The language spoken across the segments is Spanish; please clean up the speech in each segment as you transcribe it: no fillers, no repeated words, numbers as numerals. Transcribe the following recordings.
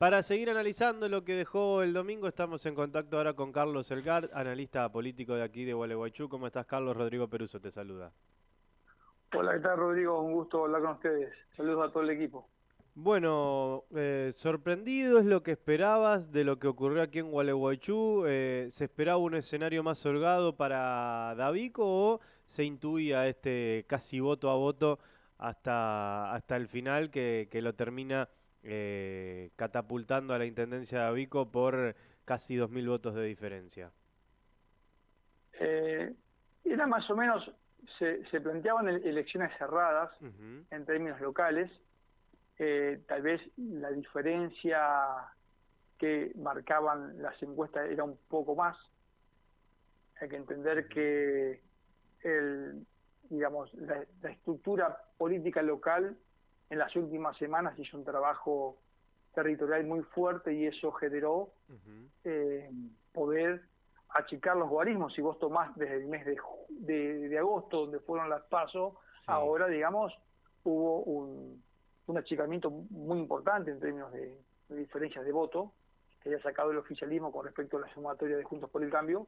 Para seguir analizando lo que dejó el domingo, estamos en contacto ahora con Carlos Elgar, analista político de aquí de Gualeguaychú. ¿Cómo estás, Carlos? Rodrigo Peruso te saluda. Hola, ¿qué tal, Rodrigo? Un gusto hablar con ustedes. Saludos a todo el equipo. Bueno, sorprendido es lo que esperabas de lo que ocurrió aquí en Gualeguaychú. ¿Se esperaba un escenario más holgado para Davico o se intuía este casi voto a voto hasta el final que lo termina catapultando a la intendencia de Davico por casi 2000 votos de diferencia? Eh, Era más o menos, se planteaban elecciones cerradas Ujú. en términos locales. Tal vez la diferencia que marcaban las encuestas era un poco más. Hay que entender Ujú. que digamos, la estructura política local en las últimas semanas hizo un trabajo territorial muy fuerte y eso generó Ujú. eh, poder achicar los guarismos. Si vos tomás desde el mes de agosto, donde fueron las PASO, Sí. ahora, digamos, hubo un achicamiento muy importante en términos de diferencias de voto que haya sacado el oficialismo con respecto a la sumatoria de Juntos por el Cambio,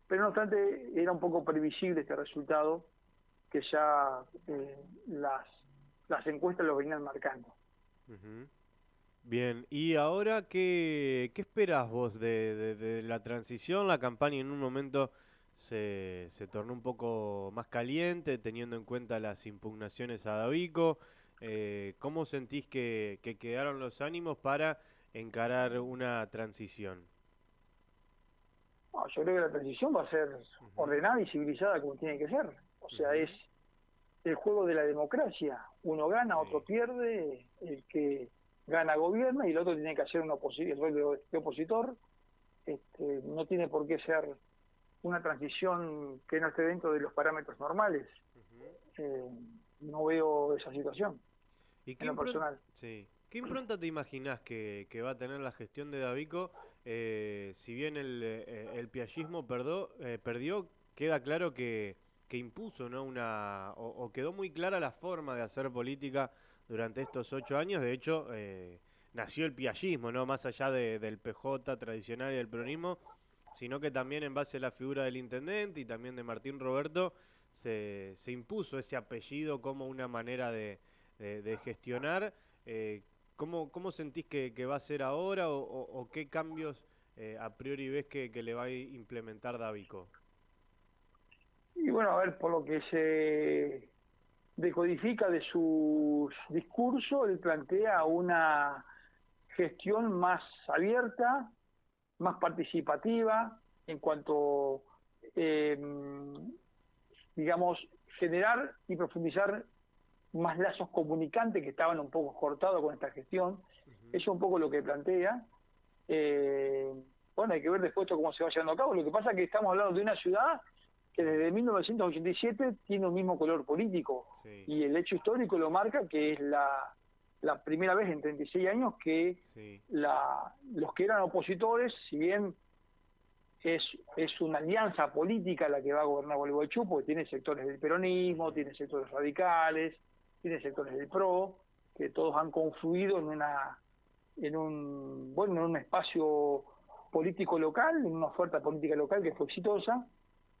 pero no obstante era un poco previsible este resultado que ya las encuestas lo venían marcando. Ujú. Bien, y ahora, ¿qué esperás vos de la transición? La campaña en un momento se tornó un poco más caliente, teniendo en cuenta las impugnaciones a Davico. ¿Cómo sentís que quedaron los ánimos para encarar una transición? No, yo creo que la transición va a ser Ujú. ordenada y civilizada como tiene que ser. O sea, es Ujú. el juego de la democracia. Uno gana, otro Sí. pierde, el que gana gobierna y el otro tiene que hacer el rol de opositor. No tiene por qué ser una transición que no esté dentro de los parámetros normales. Ujú. Eh, no veo esa situación ¿Y en lo personal. sí, qué impronta te imaginás que va a tener la gestión de Davico? Si bien el piallismo perdió, queda claro que impuso, ¿no? O quedó muy clara la forma de hacer política durante estos 8 años. De hecho, nació el piallismo, ¿no? Más allá del PJ tradicional y del peronismo, sino que también en base a la figura del intendente y también de Martín Roberto, se impuso ese apellido como una manera de gestionar. Eh, ¿Cómo sentís que va a ser ahora o qué cambios a priori ves que le va a implementar Davico? Y bueno, a ver, por lo que se decodifica de su discurso, él plantea una gestión más abierta, más participativa, en cuanto, eh, digamos, generar y profundizar más lazos comunicantes que estaban un poco cortados con esta gestión. Eso Ujú. es un poco lo que plantea. Eh, bueno, hay que ver después esto cómo se va llevando a cabo. Lo que pasa es que estamos hablando de una ciudad que Sí, desde 1987 tiene un mismo color político sí, y el hecho histórico lo marca que es la primera vez en 36 años que sí. los que eran opositores, si bien es, es una alianza política la que va a gobernar Gualeguaychú, porque tiene sectores del peronismo, Ujú. tiene sectores radicales, tiene sectores del PRO, que todos han confluido en un espacio político local, en una oferta política local que fue exitosa,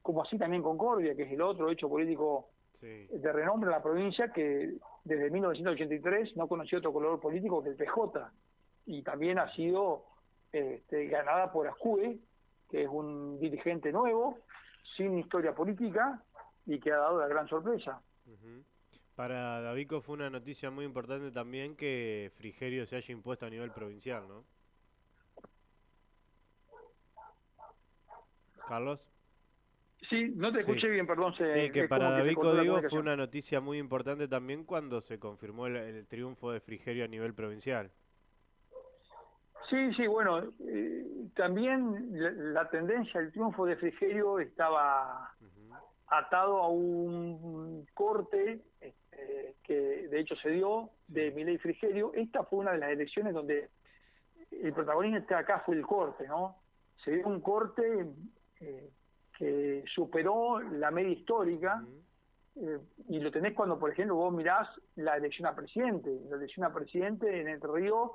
como así también Concordia, que es el otro hecho político Sí. de renombre en la provincia que desde 1983 no conoció otro color político que el PJ y también ha Ujú. sido ganada por Ascue, que es un dirigente nuevo, sin historia política y que ha dado la gran sorpresa. Ujú. Para Davico fue una noticia muy importante también que Frigerio se haya impuesto a nivel provincial, ¿no? Carlos. Sí, no te Sí, escuché bien, perdón, sí, que es para como que se Davico, cortó la digo, fue comunicación. una noticia muy importante también cuando se confirmó el triunfo de Frigerio a nivel provincial. Sí, sí, bueno, también la tendencia, el triunfo de Frigerio estaba Ujú. atado a un corte que de hecho se dio de Sí. Milei Frigerio. Esta fue una de las elecciones donde el protagonista acá fue el corte, ¿no? Se dio un corte eh, que superó la media histórica Ujú. eh, y lo tenés cuando, por ejemplo, vos mirás la elección a presidente. La elección a presidente en Entre Ríos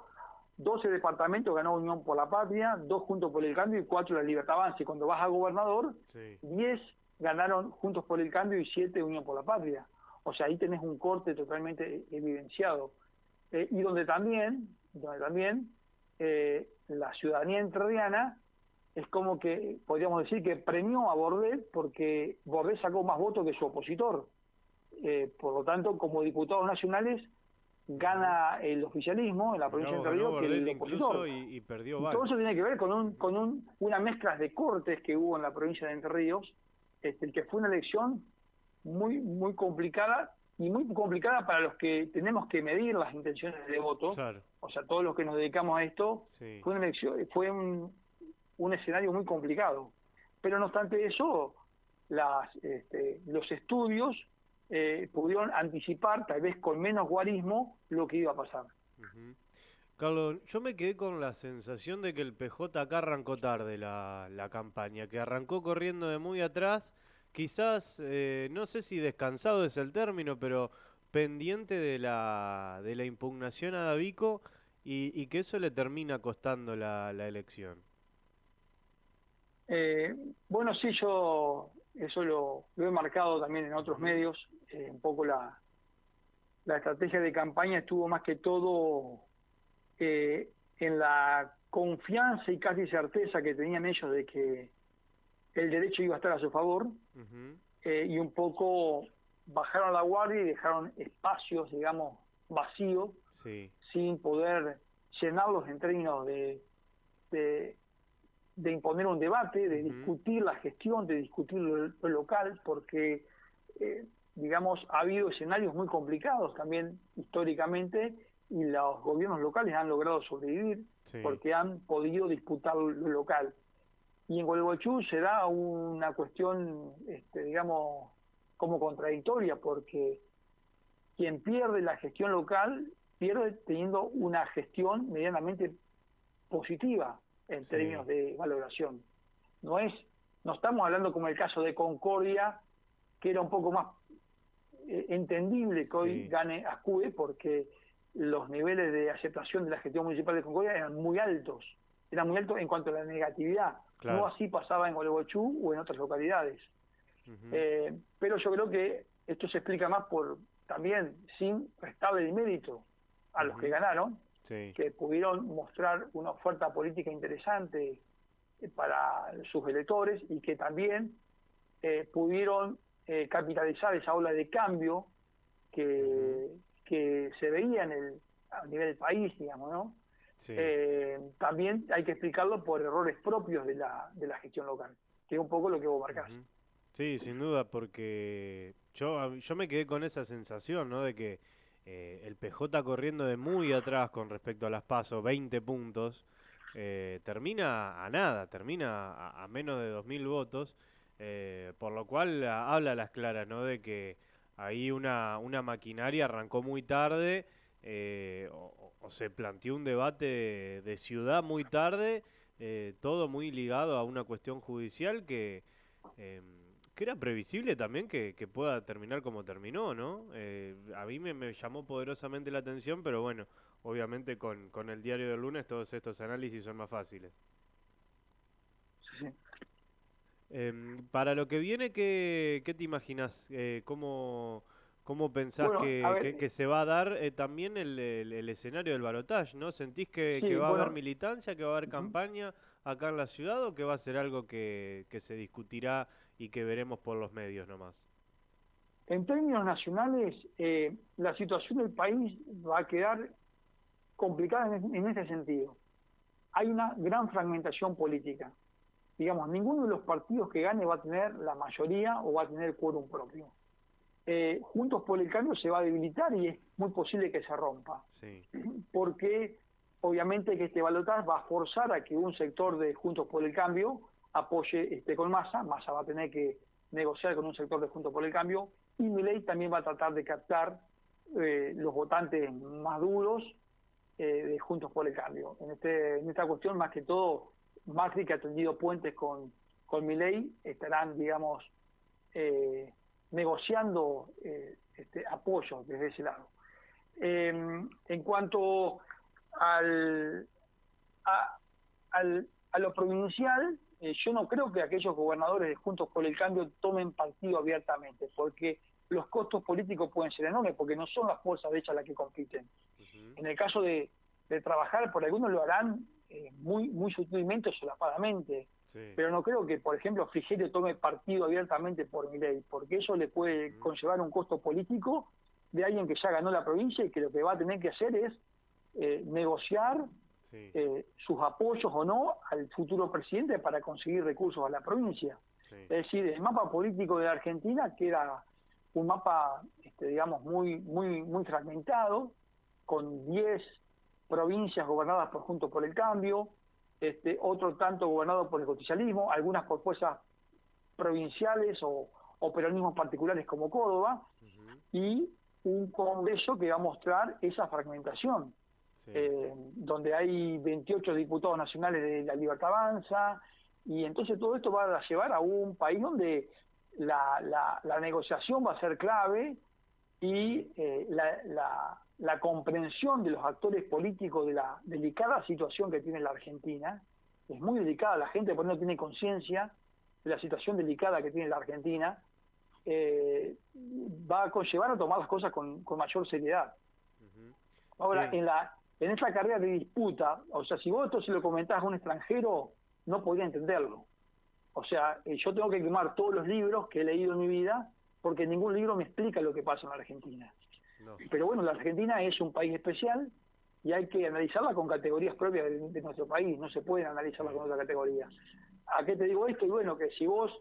12 departamentos ganó Unión por la Patria, 2 Juntos por el Cambio y 4 la Libertad Avanza. Y cuando vas a gobernador, Sí. 10 ganaron Juntos por el Cambio y 7 Unión por la Patria. O sea, ahí tenés un corte totalmente evidenciado. Y donde también la ciudadanía entrerriana es como que, podríamos decir que premió a Bordet porque Bordet sacó más votos que su opositor. Por lo tanto, como diputados nacionales, gana el oficialismo en la provincia de Entre Ganó Ríos que Bordet el incluso opositor. y perdió Y todo Val. eso tiene que ver con una mezcla de cortes que hubo en la provincia de Entre Ríos, que fue una elección muy complicada, y muy complicada para los que tenemos que medir las intenciones de voto. Claro. O sea, todos los que nos dedicamos a esto, Sí. fue una elección, fue un escenario muy complicado. Pero no obstante eso, los estudios pudieron anticipar, tal vez con menos guarismo, lo que iba a pasar. Ujú. Carlos, yo me quedé con la sensación de que el PJ acá arrancó tarde la campaña, que arrancó corriendo de muy atrás, quizás, no sé si descansado es el término, pero pendiente de la impugnación a Davico y que eso le termina costando la elección. Eh, bueno, sí, yo eso lo he marcado también en otros Ujú. medios. Un poco la estrategia de campaña estuvo más que todo en la confianza y casi certeza que tenían ellos de que el derecho iba a estar a su favor, Ujú. y un poco bajaron la guardia y dejaron espacios, digamos, vacíos, Sí. sin poder llenarlos en términos de, de imponer un debate, de Ujú. discutir la gestión, de discutir lo local, porque, digamos, ha habido escenarios muy complicados también históricamente y los gobiernos locales han logrado sobrevivir Sí. porque han podido disputar lo local. Y en Gualeguaychú se da una cuestión, digamos, como contradictoria, porque quien pierde la gestión local pierde teniendo una gestión medianamente positiva en términos Sí. de valoración. No es, no estamos hablando como el caso de Concordia, que era un poco más entendible que hoy Sí. gane Ascue, porque los niveles de aceptación de la gestión municipal de Concordia eran muy altos en cuanto a la negatividad. No Claro. así pasaba en Gualeguaychú o en otras localidades. Ujú. Pero yo creo que esto se explica más por también sin restarle el mérito a los que Ujú. ganaron, Sí. que pudieron mostrar una oferta política interesante para sus electores y que también pudieron capitalizar esa ola de cambio Ujú. que se veía a nivel del país, digamos, ¿no? Sí. También hay que explicarlo por errores propios de la gestión local, que es un poco lo que vos marcás. Ujú. Sí, sin duda, porque yo me quedé con esa sensación, ¿no? De que el PJ corriendo de muy atrás con respecto a las PASO, 20 puntos, termina a nada, termina a menos de 2000 votos, por lo cual habla a las claras, ¿no? De que ahí una maquinaria arrancó muy tarde, o se planteó un debate de ciudad muy tarde, todo muy ligado a una cuestión judicial em, que era previsible también que pueda terminar como terminó, ¿no? A mí me llamó poderosamente la atención, pero bueno, obviamente con el diario del lunes todos estos análisis son más fáciles. Sí, sí. Para lo que viene, ¿qué te imaginas? ¿Cómo pensás Bueno, a ver, que se va a dar también el escenario del balotaje, ¿no? ¿Sentís que sí, va a haber bueno, militancia, que va a haber uh-huh. campaña acá en la ciudad o que va a ser algo que se discutirá y que veremos por los medios nomás? En términos nacionales, la situación del país va a quedar complicada en este sentido. Hay una gran fragmentación política. Digamos, ninguno de los partidos que gane va a tener la mayoría o va a tener quórum propio. Juntos por el Cambio se va a debilitar y es muy posible que se rompa, Sí. porque obviamente que este balotaje va a forzar a que un sector de Juntos por el Cambio apoye con Massa va a tener que negociar con un sector de Juntos por el Cambio, y Milei también va a tratar de captar los votantes más duros de Juntos por el Cambio. En esta cuestión, más que todo, Macri, que ha tendido puentes con Milei, estarán, digamos, eh, negociando apoyo desde ese lado. En cuanto al, a, a lo provincial, yo no creo que aquellos gobernadores de Juntos por el Cambio tomen partido abiertamente, porque los costos políticos pueden ser enormes, porque no son las fuerzas de ellas las que compiten. En el caso de trabajar, por algunos lo harán muy sutilmente o solapadamente, pero no creo que, por ejemplo, Frigerio tome partido abiertamente por Milei, porque eso le puede conllevar un costo político de alguien que ya ganó la provincia y que lo que va a tener que hacer es negociar sus apoyos o no al futuro presidente para conseguir recursos a la provincia. Es decir, el mapa político de la Argentina queda un mapa, digamos, muy fragmentado, con 10 provincias gobernadas por Juntos por el Cambio, otro tanto gobernado por el justicialismo, algunas por fuerzas provinciales o peronismos particulares como Córdoba, y un Congreso que va a mostrar esa fragmentación, donde hay 28 diputados nacionales de la Libertad Avanza, y entonces todo esto va a llevar a un país donde la negociación va a ser clave y la comprensión de los actores políticos de la delicada situación que tiene la Argentina. Es muy delicada, la gente por no tiene conciencia de la situación delicada que tiene la Argentina, va a conllevar a tomar las cosas con mayor seriedad. Ahora, en esa carrera de disputa, o sea, si vos esto se lo comentás a un extranjero, no podría entenderlo. O sea, yo tengo que quemar todos los libros que he leído en mi vida, porque ningún libro me explica lo que pasa en la Argentina. Pero bueno, la Argentina es un país especial y hay que analizarla con categorías propias de nuestro país, no se pueden analizarla con otra categoría. ¿A qué te digo esto? Y bueno, que si vos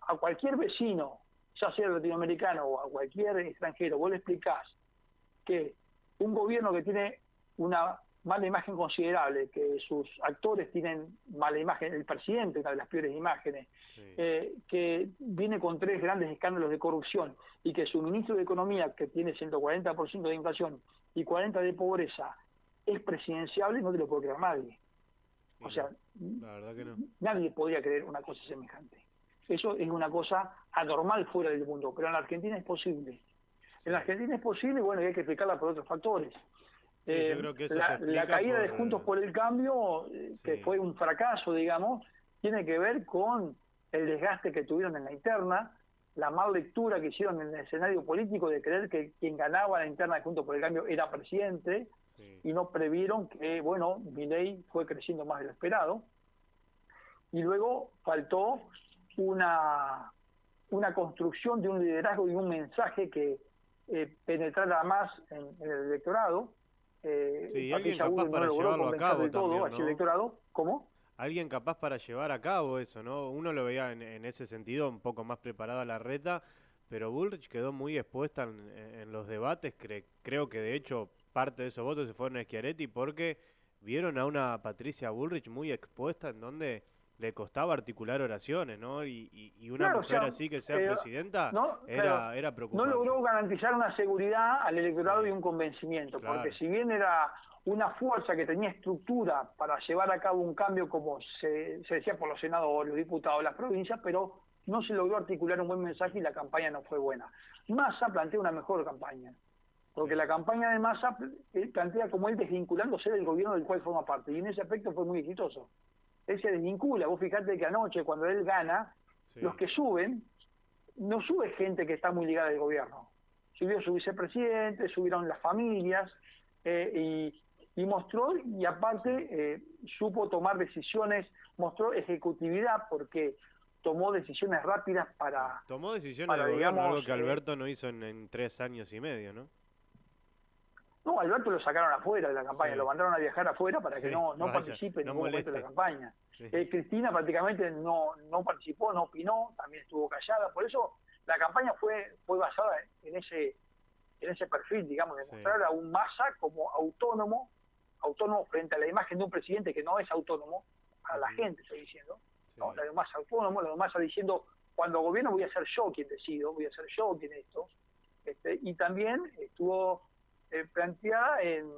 a cualquier vecino, ya sea latinoamericano o a cualquier extranjero, vos le explicás que un gobierno que tiene una mala imagen considerable, que sus actores tienen mala imagen, el presidente, una de las peores imágenes, que viene con 3 grandes escándalos de corrupción y que su ministro de Economía, que tiene 140% de inflación y 40% de pobreza, es presidenciable, no te lo puede creer nadie. O sea, la verdad que no. Nadie podría creer una cosa semejante. Eso es una cosa anormal fuera del mundo, pero en la Argentina es posible. En la Argentina es posible, bueno, y hay que explicarla por otros factores. Yo creo que eso se explica la caída de Juntos por el Cambio, que fue un fracaso, digamos, tiene que ver con el desgaste que tuvieron en la interna, la mal lectura que hicieron en el escenario político de creer que quien ganaba la interna de Juntos por el Cambio era presidente, y no previeron que, bueno, Milei fue creciendo más de lo esperado. Y luego faltó una construcción de un liderazgo y un mensaje que penetrara más en el electorado. Alguien capaz para llevarlo a cabo también, ¿no? El electorado. ¿Cómo? Alguien capaz para llevar a cabo eso, ¿no? Uno lo veía en ese sentido un poco más preparada la reta, pero Bullrich quedó muy expuesta en los debates. Creo que de hecho parte de esos votos se fueron a Schiaretti porque vieron a una Patricia Bullrich muy expuesta en donde le costaba articular oraciones, ¿no? Y una mujer así que sea presidenta era preocupante. No logró garantizar una seguridad al electorado y un convencimiento, porque si bien era una fuerza que tenía estructura para llevar a cabo un cambio, como se decía por los senadores, los diputados, las provincias, pero no se logró articular un buen mensaje y la campaña no fue buena. Massa plantea una mejor campaña, porque la campaña de Massa plantea como él desvinculándose del gobierno del cual forma parte, y en ese aspecto fue muy exitoso. Él se desvincula. Vos fijate que anoche, cuando él gana, los que suben, no sube gente que está muy ligada al gobierno. Subió su vicepresidente, subieron las familias, y mostró, y aparte supo tomar decisiones, mostró ejecutividad, porque tomó decisiones rápidas para... Tomó decisiones de gobierno, digamos, algo que Alberto no hizo en 3 años y medio, ¿no? No, Alberto lo sacaron afuera de la campaña, lo mandaron a viajar afuera para que no participe en ningún momento de la campaña. Cristina prácticamente no participó, no opinó, también estuvo callada, por eso la campaña fue basada en ese perfil, digamos, de mostrar a un Massa como autónomo frente a la imagen de un presidente que no es autónomo, a la gente estoy diciendo, ¿no? La de Massa autónomo, la de Massa diciendo, cuando gobierno voy a ser yo quien decido, voy a ser yo quien esto, y también estuvo planteada en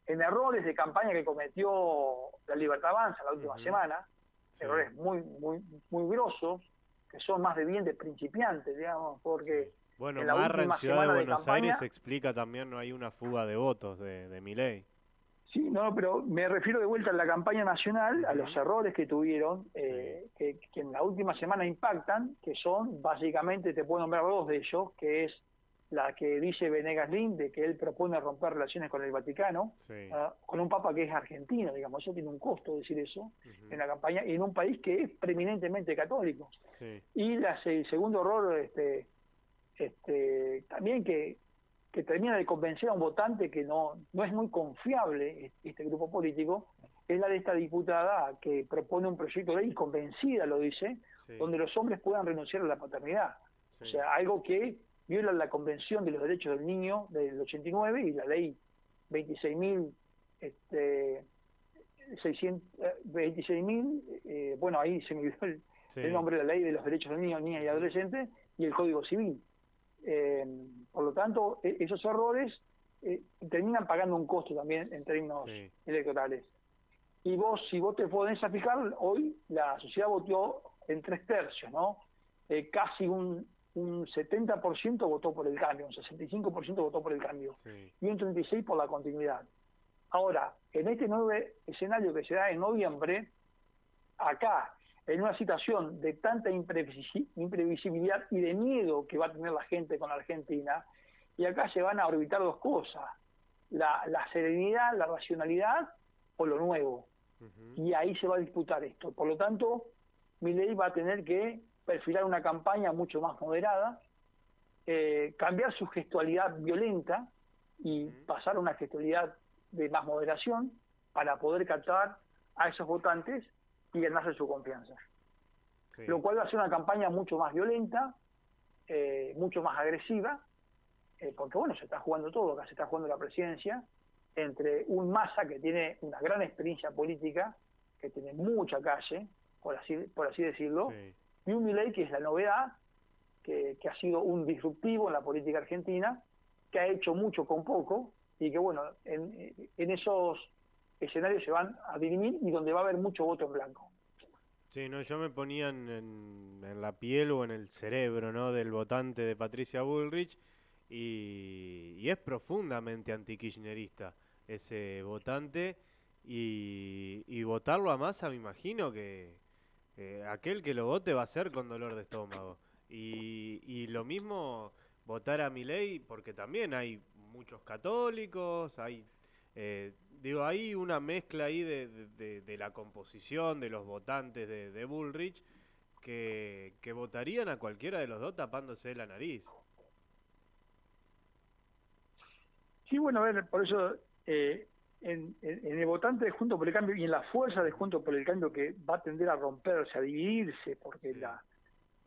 errores de campaña que cometió la Libertad Avanza la última semana, errores muy grosos, que son más de bien de principiantes, digamos, porque Bueno, en la Marra en última Ciudad de semana de Buenos Aires campaña. explica también no hay una fuga de votos de Milei. Sí, no, pero me refiero de vuelta a la campaña nacional, a los Ujú. errores que tuvieron, Sí, que en la última semana impactan, que son, básicamente, te puedo nombrar dos de ellos, que es la que dice Venegas Lin, de que él propone romper relaciones con el Vaticano, sí. con un papa que es argentino, digamos, eso tiene un costo decir eso, en Ujú. la campaña, y en un país que es preeminentemente católico. Sí, Y el segundo error, también que termina de convencer a un votante que no es muy confiable este grupo político, es la de esta diputada que propone un proyecto de ley, convencida lo dice, sí, donde los hombres puedan renunciar a la paternidad. O sí. sea, algo que viola la Convención de los Derechos del Niño del 89 y la ley 26.000, este, 26.000, bueno, ahí se me olvidó el Sí. nombre de la ley de los derechos del niño, niña y Ujú. adolescente, y el Código Civil. Eh, por lo tanto, esos errores terminan pagando un costo también en términos Sí. electorales. Y vos, si vos te podés fijar, hoy la sociedad votó en 3/3, ¿no? Casi un 70% votó por el cambio, un 65% votó por el cambio, Sí. y un 36% por la continuidad. Ahora, en este nuevo escenario que se da en noviembre, acá, en una situación de tanta imprevisibilidad y de miedo que va a tener la gente con la Argentina, y acá se van a orbitar dos cosas, la serenidad, la racionalidad o lo nuevo. Ujú. Y ahí se va a disputar esto. Por lo tanto, Milei va a tener que perfilar una campaña mucho más moderada, cambiar su gestualidad violenta y Ujú. pasar a una gestualidad de más moderación para poder captar a esos votantes y ganarse su confianza. Lo Sí. cual va a ser una campaña mucho más violenta, mucho más agresiva, porque bueno, se está jugando todo, acá se está jugando la presidencia, entre un Massa que tiene una gran experiencia política, que tiene mucha calle, por así decirlo, Sí. y un Milei que es la novedad, que ha sido un disruptivo en la política argentina, que ha hecho mucho con poco, y que bueno, en esos escenarios se van a dirimir y donde va a haber mucho voto en blanco. Sí, no, yo me ponía en la piel o en el cerebro, ¿no? Del votante de Patricia Bullrich y es profundamente antikirchnerista ese votante y votarlo a Massa me imagino que aquel que lo vote va a ser con dolor de estómago. Y lo mismo votar a Milei, porque también hay muchos católicos, digo, hay una mezcla ahí de la composición de los votantes de Bullrich que votarían a cualquiera de los dos tapándose la nariz. Sí, bueno, a ver, por eso en el votante de Juntos por el Cambio y en la fuerza de Ujú. Juntos por el Cambio que va a tender a romperse, a dividirse, porque Sí,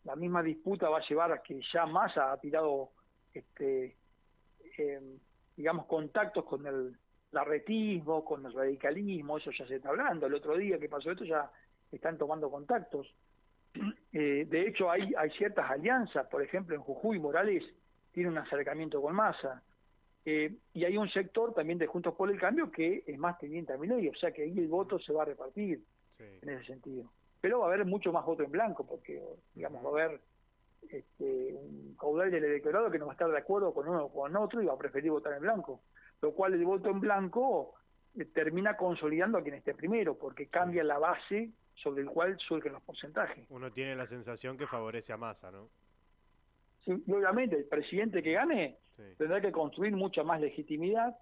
la misma disputa va a llevar a que ya Massa ha tirado, este, eh, digamos, contactos con el larretismo, con el radicalismo, eso ya se está hablando. El otro día que pasó esto ya están tomando contactos. De hecho, hay ciertas alianzas, por ejemplo, en Jujuy Morales tiene un acercamiento con Massa. Y hay un sector también de Juntos por el Cambio que es más tendiente a Milei, o sea que ahí el ujú, voto se va a repartir sí, en ese sentido. Pero va a haber mucho más voto en blanco, porque digamos va ujú, a haber un caudal del electorado que no va a estar de acuerdo con uno o con otro y va a preferir votar en blanco. Lo cual el voto en blanco termina consolidando a quien esté primero, porque sí. cambia la base sobre el cual surgen los porcentajes. Uno tiene la sensación que favorece a Massa, ¿no? Sí, y obviamente el presidente que Ujú, gane sí, tendrá que construir mucha más legitimidad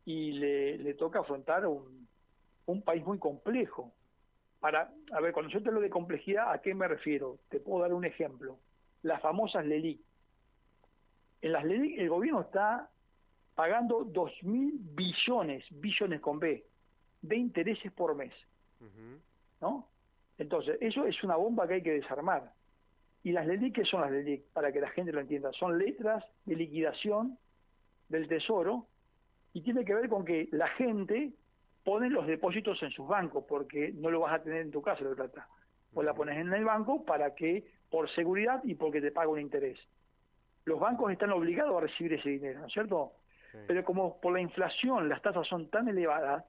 y le toca afrontar un país muy complejo. A ver, cuando yo te hablo de complejidad, ¿a qué me refiero? Te puedo dar un ejemplo. Las famosas LELIC. En las LELIC el gobierno está pagando 2.000 billones, billones con B, de intereses por mes, ujú, ¿no? Entonces, eso es una bomba que hay que desarmar. ¿Y las LELIC qué son las LELIC? Para que la gente lo entienda. Son letras de liquidación del Tesoro y tiene que ver con que la gente pone los depósitos en sus bancos, porque no lo vas a tener en tu casa la plata. Vos la ujú, pones en el banco para que, por seguridad y porque te paga un interés. Los bancos están obligados a recibir ese dinero, ¿no es cierto? sí, Pero como por la inflación las tasas son tan elevadas,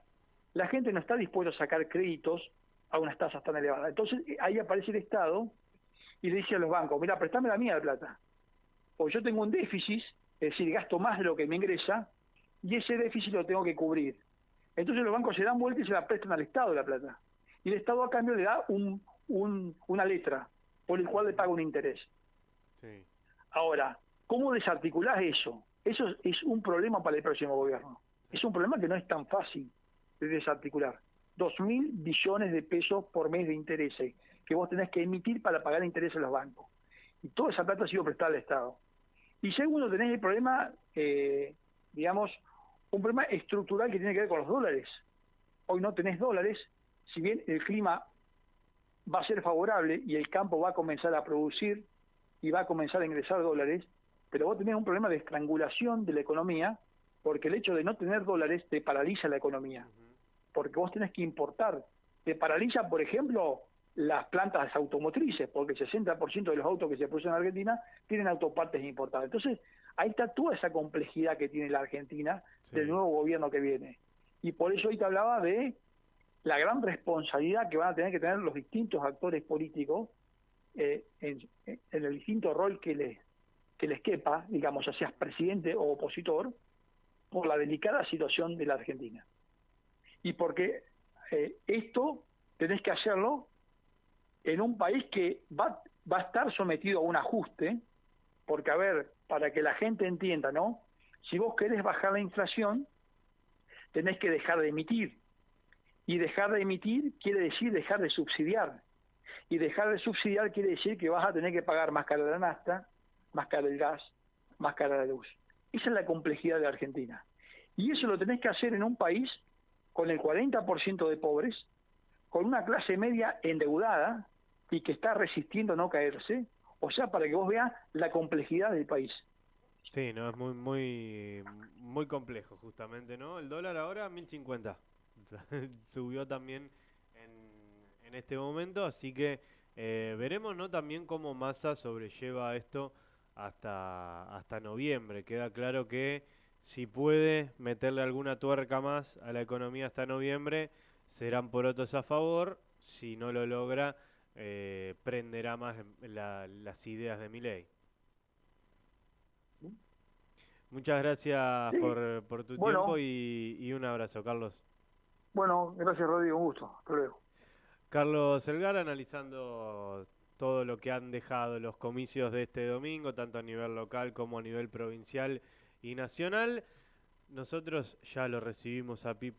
la gente no está dispuesta a sacar créditos a unas tasas tan elevadas. Entonces ahí aparece el Estado y le dice a los bancos, mira, préstame la mía de plata. o yo tengo un déficit, es decir, gasto más de lo que me ingresa, y ese déficit lo tengo que cubrir. Entonces los bancos se dan vuelta y se la prestan al Estado la plata. Y el Estado a cambio le da una letra por el cual le paga un interés. Sí. Ahora, ¿cómo desarticulás eso? Eso es un problema para el próximo gobierno. Es un problema que no es tan fácil de desarticular. 2.000 billones de pesos por mes de intereses que vos tenés que emitir para pagar intereses a los bancos. Y toda esa plata ha sido prestada al Estado. Y segundo, tenés el problema, digamos, un problema estructural que tiene que ver con los dólares. Hoy no tenés dólares, si bien el clima va a ser favorable y el campo va a comenzar a producir y va a comenzar a ingresar dólares, pero vos tenés un problema de estrangulación de la economía, porque el hecho de no tener dólares te paraliza la economía, porque vos tenés que importar. Te paraliza, por ejemplo, las plantas automotrices, porque el 60% de los autos que se producen en Argentina tienen autopartes importadas. Entonces, ahí está toda esa complejidad que tiene la Argentina del nuevo gobierno que viene. Y por eso hoy te hablaba de la gran responsabilidad que van a tener que tener los distintos actores políticos en el distinto rol que les quepa, digamos, ya seas presidente o opositor, por la delicada situación de la Argentina. Y porque esto tenés que hacerlo en un país que va a estar sometido a un ajuste, porque, a ver, para que la gente entienda, ¿no? Si vos querés bajar la inflación, tenés que dejar de emitir. Y dejar de emitir quiere decir dejar de subsidiar. Y dejar de subsidiar quiere decir que vas a tener que pagar más cara la nafta, más cara el gas, más cara la luz. Esa es la complejidad de Argentina. Y eso lo tenés que hacer en un país con el 40% de pobres, con una clase media endeudada y que está resistiendo a no caerse, o sea, para que vos veas la complejidad del país. Sí, no, es muy complejo justamente, ¿no? El dólar ahora 1050. Subió también en este momento, así que veremos, ¿no? También cómo Massa sobrelleva esto hasta noviembre. Queda claro que si puede meterle alguna tuerca más a la economía hasta noviembre, serán porotos a favor. Si no lo logra, prenderá más las ideas de Milei. Muchas gracias Sí. por tu tiempo Bueno, y un abrazo, Carlos. bueno, gracias Rodrigo, un gusto. Hasta luego. Carlos Selgar analizando todo lo que han dejado los comicios de este domingo, tanto a nivel local como a nivel provincial y nacional. Nosotros ya lo recibimos a Pipu